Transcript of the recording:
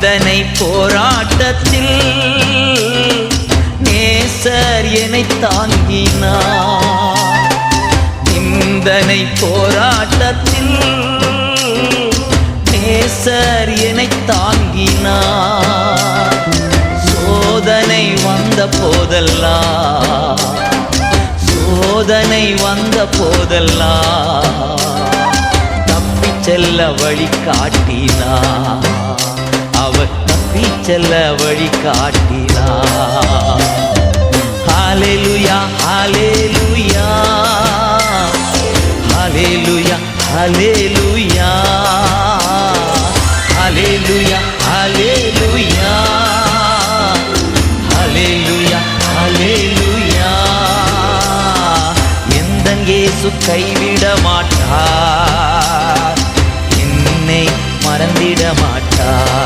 நிந்தனை போராட்டத்தில் நேசர் என்னை தாங்கினார். நிந்தனை போராட்டத்தில் நேசர் என்னை தாங்கினார். சோதனை வந்த போதெல்லாம், சோதனை வந்த போதெல்லாம் தப்பிச் செல்ல வழி காட்டினார். அவர் தப்பிச் செல்ல வழி காட்டினார். ஹல்லேலூயா ஹல்லேலூயா ஹல்லேலூயா ஹல்லேலூயா ஹல்லேலூயா ஹல்லேலூயா ஹல்லேலூயா ஹல்லேலூயா. எந்தன் இயேசு கைவிட மாட்டார், என்னை மறந்திட மாட்டார்.